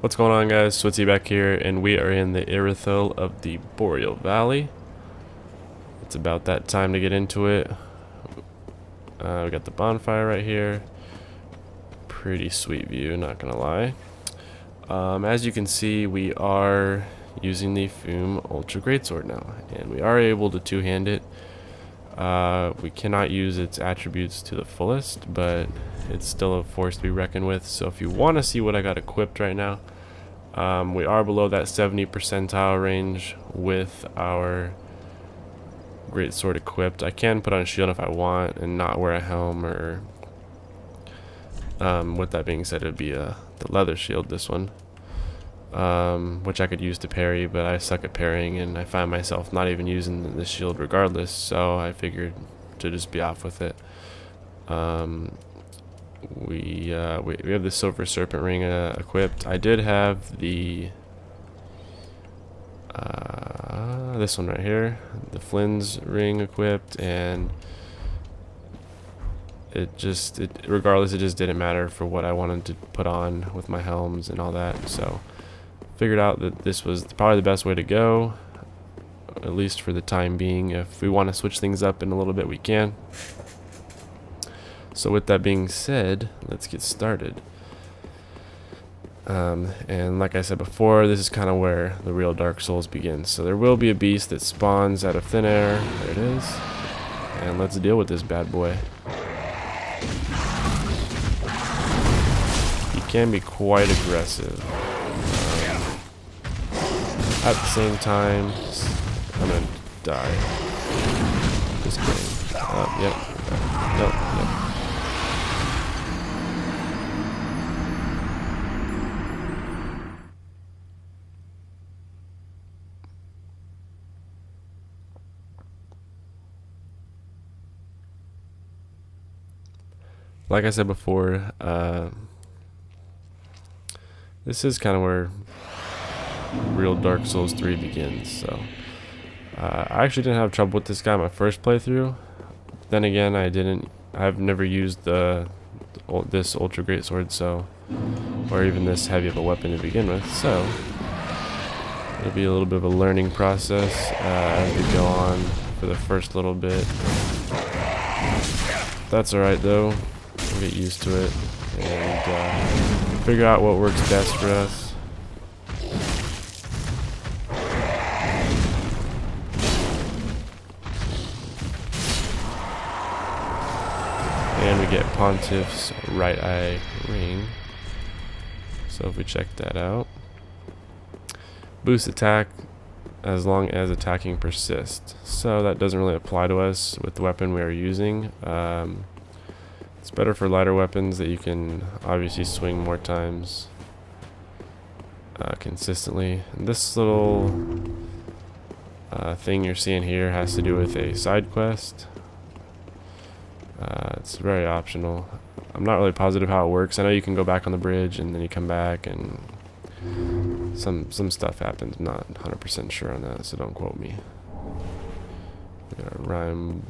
What's going on, guys? Switzy back here, and we are in the Irithyll of the Boreal Valley. It's about that time to get into it. We got the bonfire right here. Pretty sweet view, not gonna lie. As you can see, we are using the Fume Ultra Greatsword now, and we are able to two-hand it. We cannot use its attributes to the fullest, but it's still a force to be reckoned with. So if you want to see what I got equipped right now, we are below that 70 percentile range with our greatsword equipped. I can put on a shield if I want and not wear a helm, or with that being said, it would be the leather shield, this one, which I could use to parry, but I suck at parrying and I find myself not even using the shield regardless, so I figured to just be off with it. We have the silver serpent ring equipped. I did have the this one right here, the Flynn's ring equipped, and regardless, it just didn't matter for what I wanted to put on with my helms and all that. So figured out that this was probably the best way to go, at least for the time being. If we want to switch things up in a little bit, we can. So with that being said, let's get started. And like I said before, this is kind of where the real Dark Souls begins. So there will be a beast that spawns out of thin air. There it is. And let's deal with this bad boy. He can be quite aggressive. At the same time, I'm gonna die. Just kidding. Yep. Nope. Yep. Like I said before, this is kind of where real Dark Souls 3 begins. So I actually didn't have trouble with this guy my first playthrough. Then again, I've never used this Ultra Greatsword, so, or even this heavy of a weapon to begin with. So it'll be a little bit of a learning process as we go on for the first little bit. That's alright though. We'll get used to it and figure out what works best for us. And we get Pontiff's right eye ring. So if we check that out, boost attack as long as attacking persists. So that doesn't really apply to us with the weapon we are using. It's better for lighter weapons that you can obviously swing more times consistently. And this little thing you're seeing here has to do with a side quest. It's very optional. I'm not really positive how it works. I know you can go back on the bridge and then you come back and some stuff happens. I'm not 100% sure on that, so don't quote me. We got a rhyme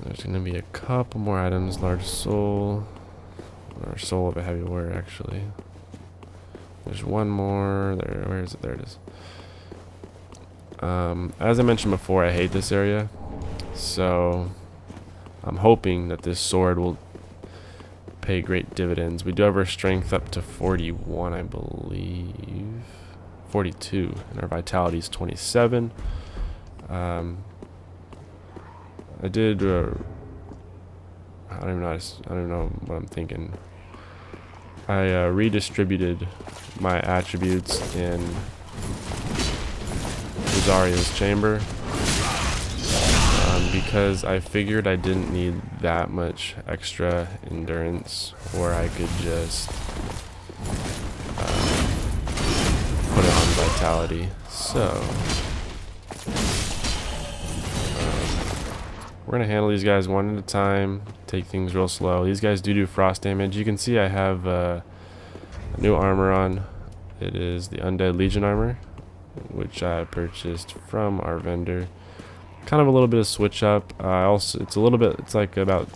There's going to be a couple more items. Large soul, or soul of a heavy warrior, actually. There's one more. There, where is it? There it is. As I mentioned before, I hate this area, so I'm hoping that this sword will pay great dividends. We do have our strength up to 41, I believe. 42, and our vitality is 27. I did. I don't even know what I'm thinking. I redistributed my attributes in Rosaria's chamber because I figured I didn't need that much extra endurance, or I could just put it on vitality. So we're going to handle these guys one at a time, take things real slow. These guys do frost damage. You can see I have new armor on. It is the Undead Legion armor. which I purchased from our vendor. Kind of a little bit of switch up. Also, it's a little bit, it's like about,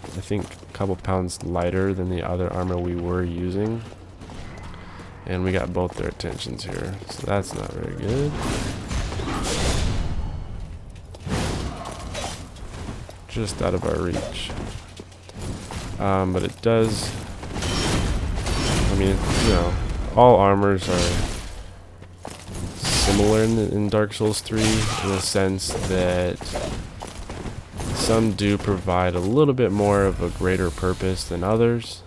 I think, a couple pounds lighter than the other armor we were using. And we got both their attentions here, so that's not very good. Just out of our reach. But it does, I mean, you know, all armors are similar in Dark Souls 3 in the sense that some do provide a little bit more of a greater purpose than others.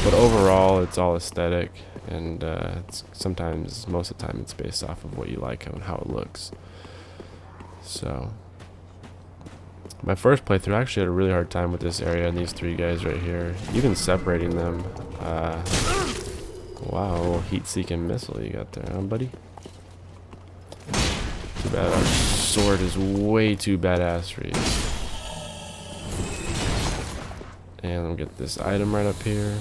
But overall, it's all aesthetic, and it's sometimes, most of the time, it's based off of what you like and how it looks. So, my first playthrough, I actually had a really hard time with this area and these three guys right here, even separating them. Wow, a little heat-seeking missile you got there, huh, buddy? Too bad our sword is way too badass for you. And let me get this item right up here.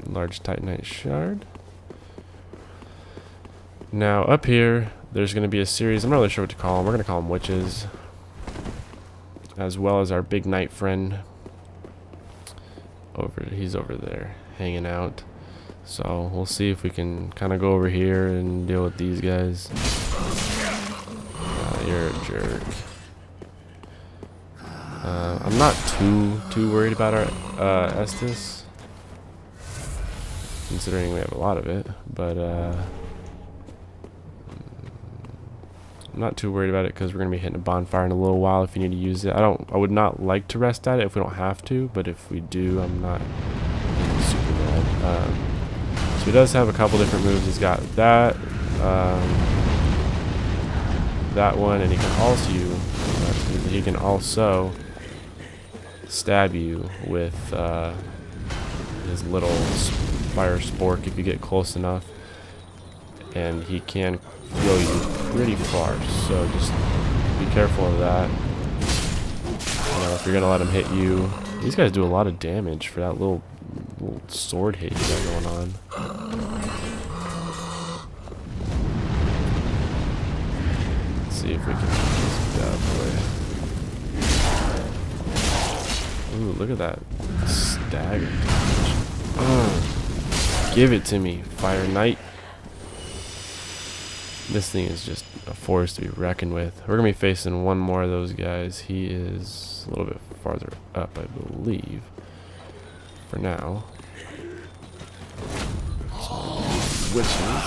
Large Titanite shard. Now up here, there's going to be a series, I'm not really sure what to call them. We're going to call them witches. As well as our big knight friend. He's over there, hanging out. So we'll see if we can kind of go over here and deal with these guys. You're a jerk. I'm not too worried about our Estus, considering we have a lot of it, but I'm not too worried about it because we're gonna be hitting a bonfire in a little while. If you need to use it, I would not like to rest at it if we don't have to, but if we do, I'm not super mad. So he does have a couple different moves. He's got that, that one, and he can also stab you with his little fire spork if you get close enough, and he can throw you pretty far, so just be careful of that. If you're gonna let him hit you, these guys do a lot of damage for that little sword hit you got going on. Let's see if we can get this bad boy. Ooh, look at that stagger. Give it to me, Fire Knight. This thing is just a force to be reckoned with. We're going to be facing one more of those guys. He is a little bit farther up, I believe, for now. Witches.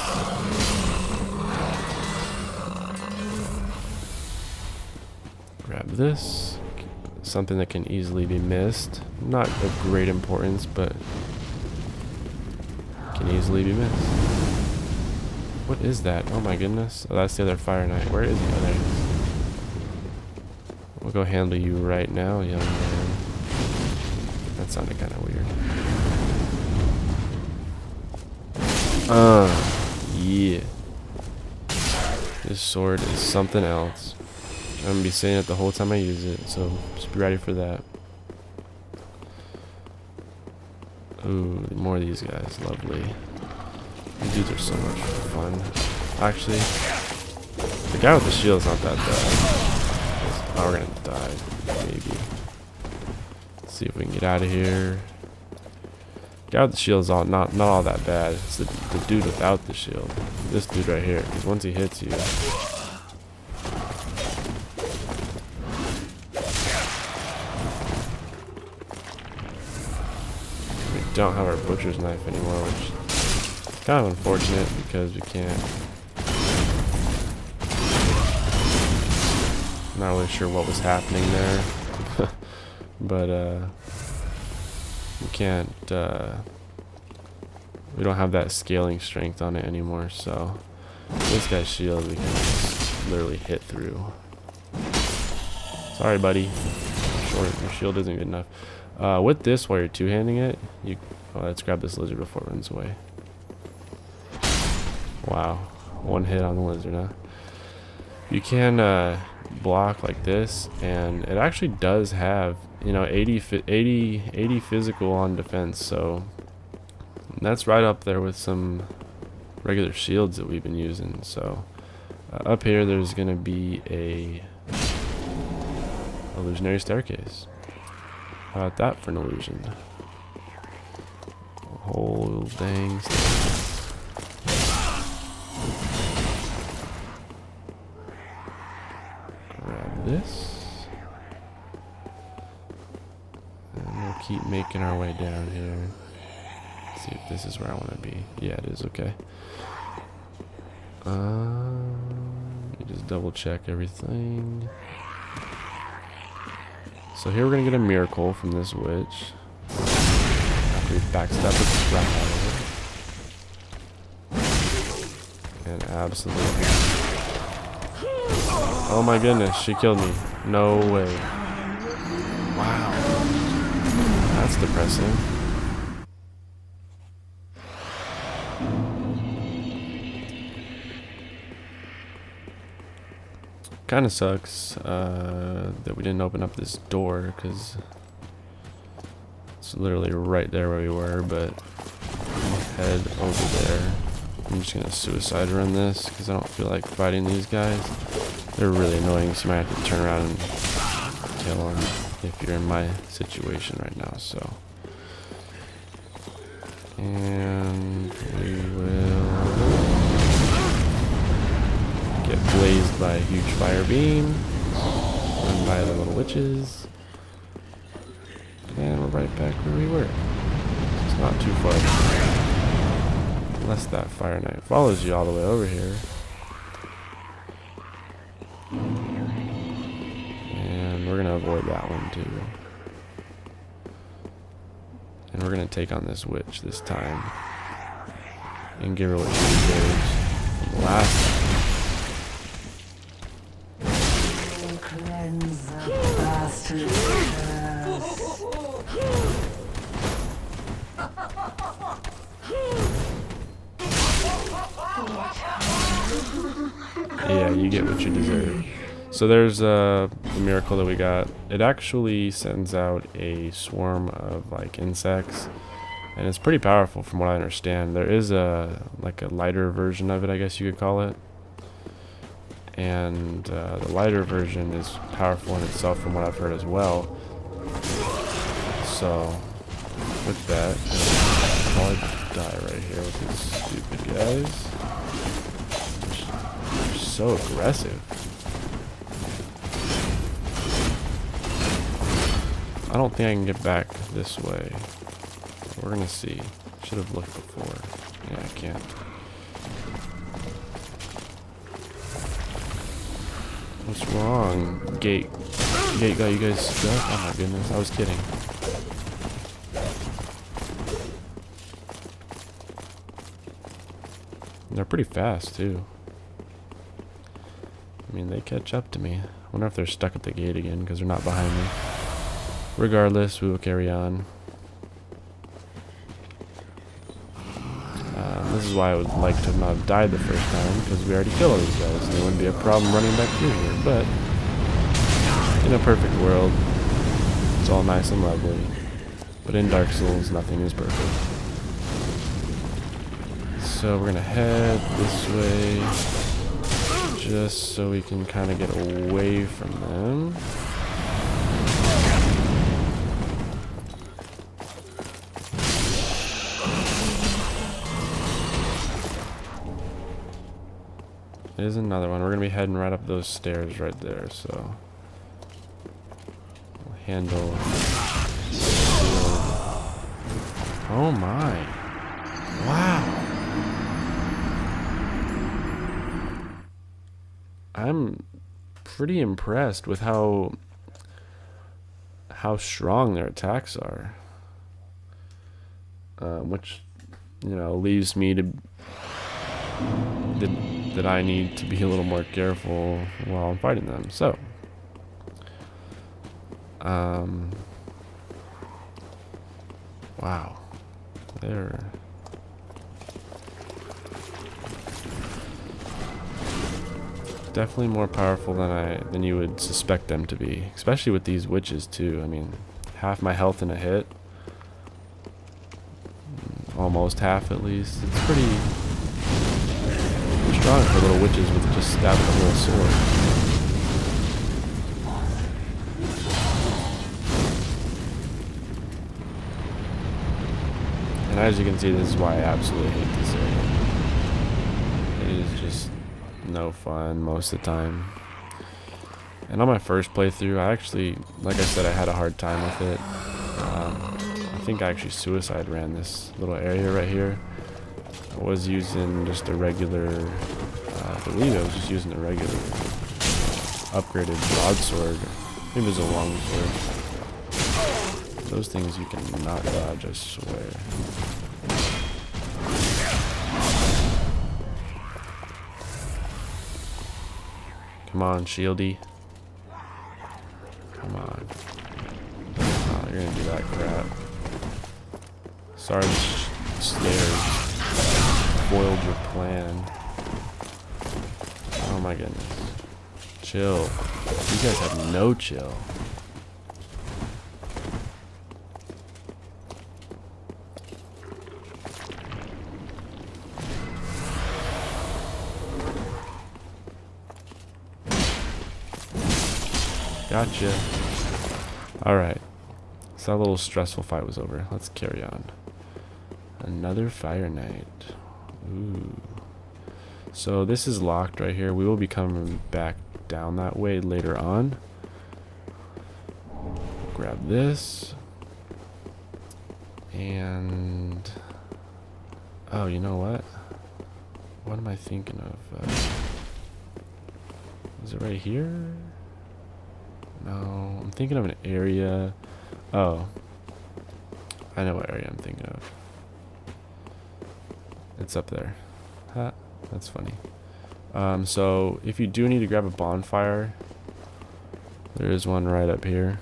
Grab this. Something that can easily be missed. Not of great importance, but can easily be missed. What is that? Oh my goodness. Oh, that's the other Fire Knight. Where is he? Oh, there he is. We'll go handle you right now, young man. That sounded kind of weird. Yeah. This sword is something else. I'm going to be saying it the whole time I use it, so just be ready for that. Ooh, more of these guys. Lovely. These dudes are so much fun. Actually, the guy with the shield's not that bad. Oh, we're gonna die. Maybe. Let's see if we can get out of here. The guy with the shield's not all that bad. It's the dude without the shield. This dude right here. Because once he hits you, we don't have our butcher's knife anymore, which is kind of unfortunate because we can't. Not really sure what was happening there, but we can't. We don't have that scaling strength on it anymore, so this guy's shield we can just literally hit through. Sorry, buddy. Your shield isn't good enough. With this, while you're two-handing it, let's grab this lizard before it runs away. Wow, one hit on the lizard, huh? You can block like this, and it actually does have, 80 physical on defense, so that's right up there with some regular shields that we've been using. So up here there's going to be a illusionary staircase. How about that for an illusion? A whole dang staircase. Grab this. And we'll keep making our way down here. See if this is where I want to be. Yeah, it is. Okay. Let me just double check everything. So here we're gonna get a miracle from this witch. After we backstep the crap out of it. And absolutely. Oh my goodness, she killed me. No way. Wow. That's depressing. Kind of sucks that we didn't open up this door, because it's literally right there where we were, but we'll head over there. I'm just going to suicide run this because I don't feel like fighting these guys. They're really annoying, so you might have to turn around and kill them if you're in my situation right now. So, and we will get blazed by a huge fire beam, run by the little witches, and we're right back where we were. It's not too far, unless that fire knight follows you all the way over here. And we're gonna avoid that one too. And we're gonna take on this witch this time and give her what she deserves from the last time. Yeah, you get what you deserve. So there's the miracle that we got. It actually sends out a swarm of like insects, and it's pretty powerful from what I understand. There is a like a lighter version of it, I guess you could call it. And the lighter version is powerful in itself from what I've heard as well. So with that, I'll probably die right here with these stupid guys. They're so aggressive. I don't think I can get back this way. We're gonna see. Should have looked before. Yeah, I can't. What's wrong? Gate got you guys stuck? Oh my goodness, I was kidding. They're pretty fast too. I mean, they catch up to me. I wonder if they're stuck at the gate again because they're not behind me. Regardless, we will carry on. This is why I would like to not have died the first time, because we already killed all these guys. And there wouldn't be a problem running back through here. But in a perfect world, it's all nice and lovely. But in Dark Souls, nothing is perfect. So we're gonna head this way, just so we can kind of get away from them. There's another one. We're gonna be heading right up those stairs right there, so we'll handle. Oh my! Wow! I'm pretty impressed with how strong their attacks are, which leaves me to that I need to be a little more careful while I'm fighting them. So, wow, they're definitely more powerful than you would suspect them to be, especially with these witches too. I mean, half my health in a hit. almost half at least. It's pretty strong for little witches with just stabbing a little sword. And as you can see, this is why I absolutely hate this area. It is just no fun most of the time. And on my first playthrough, I actually, like I said, I had a hard time with it. I think I actually suicide ran this little area right here. I was using just a regular, I believe I was just using a regular upgraded broadsword. Maybe it was a longsword. Those things you cannot dodge, I swear. Come on, shieldy. Come on. Oh, you're gonna do that crap. Sorry, the stairs foiled your plan. Oh my goodness. Chill. You guys have no chill. Gotcha. Alright. So that little stressful fight was over. Let's carry on. Another fire night. Ooh. So this is locked right here. We will be coming back down that way later on. Grab this. And... oh, you know what? What am I thinking of? Is it right here? No, I'm thinking of an area. Oh, I know what area I'm thinking of. It's up there. Ha, that's funny. So if you do need to grab a bonfire, there is one right up here.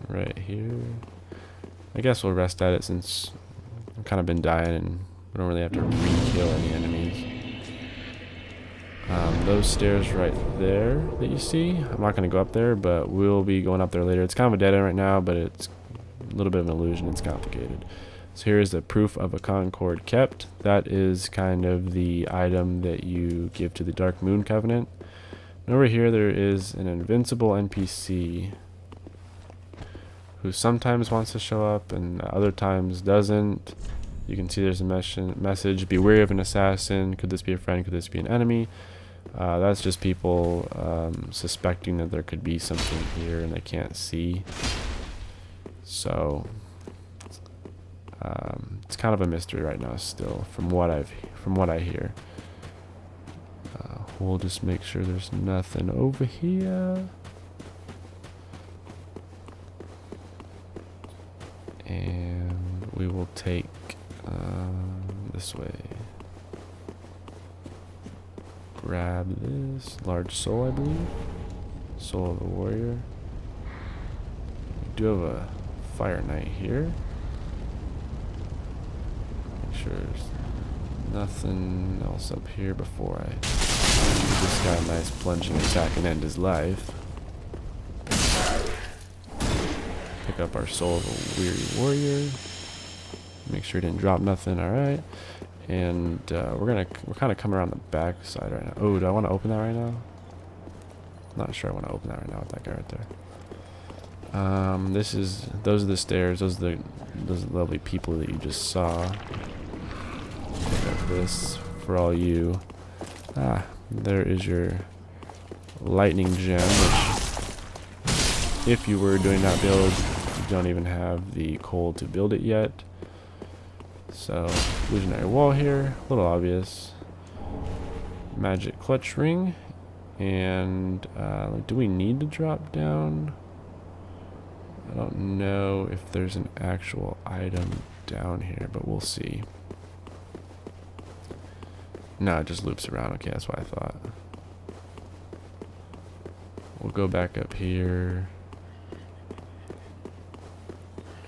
Right here. I guess we'll rest at it since I've kind of been dying and we don't really have to re-kill any enemies. Those stairs right there that you see, I'm not going to go up there, but we'll be going up there later. It's kind of a dead end right now, but it's a little bit of an illusion. It's complicated. So here's the proof of a concord kept. That is kind of the item that you give to the Dark Moon Covenant. And over here there is an invincible NPC who sometimes wants to show up and other times doesn't. You can see there's a message, be wary of an assassin. Could this be a friend? Could this be an enemy? That's just people suspecting that there could be something here and they can't see. So it's kind of a mystery right now still from what I hear. We'll just make sure there's nothing over here. And we will take this way. Grab this large soul, I believe. Soul of the warrior. We do have a fire knight here. Make sure there's nothing else up here before I give this guy a nice plunging attack and end his life. Pick up our soul of a weary warrior. Make sure he didn't drop nothing. All right. And we're kind of coming around the back side right now. Oh, do I want to open that right now? Not sure I want to open that right now with that guy right there. Those are the stairs. Those are those lovely people that you just saw. Look at this for all you. Ah, there is your lightning gem, which if you were doing that build, you don't even have the coal to build it yet. So, illusionary wall here, a little obvious. Magic clutch ring, and do we need to drop down? I don't know if there's an actual item down here, but we'll see. No, it just loops around. Okay, that's what I thought. We'll go back up here.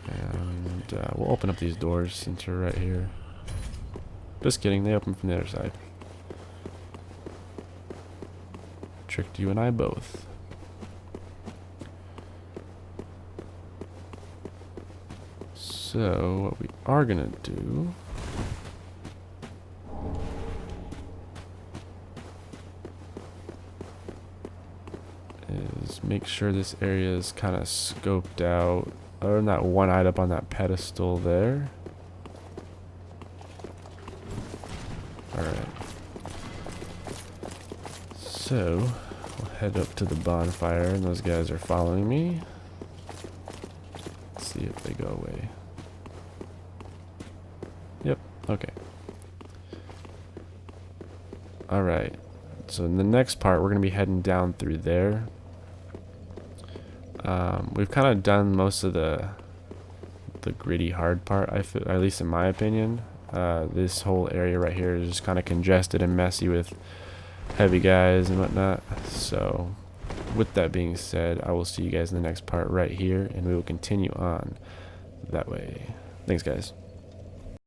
And we'll open up these doors since we're right here. Just kidding, they open from the other side. Tricked you and I both. So what we are gonna do is make sure this area is kind of scoped out. Other than that one hide up on that pedestal there. Alright. So we'll head up to the bonfire, and those guys are following me. Let's see if they go away. Yep, okay. Alright. So in the next part, we're going to be heading down through there. We've kind of done most of the gritty hard part, at least in my opinion. This whole area right here is just kind of congested and messy with heavy guys and whatnot. So with that being said, I will see you guys in the next part right here, and we will continue on that way. Thanks, guys.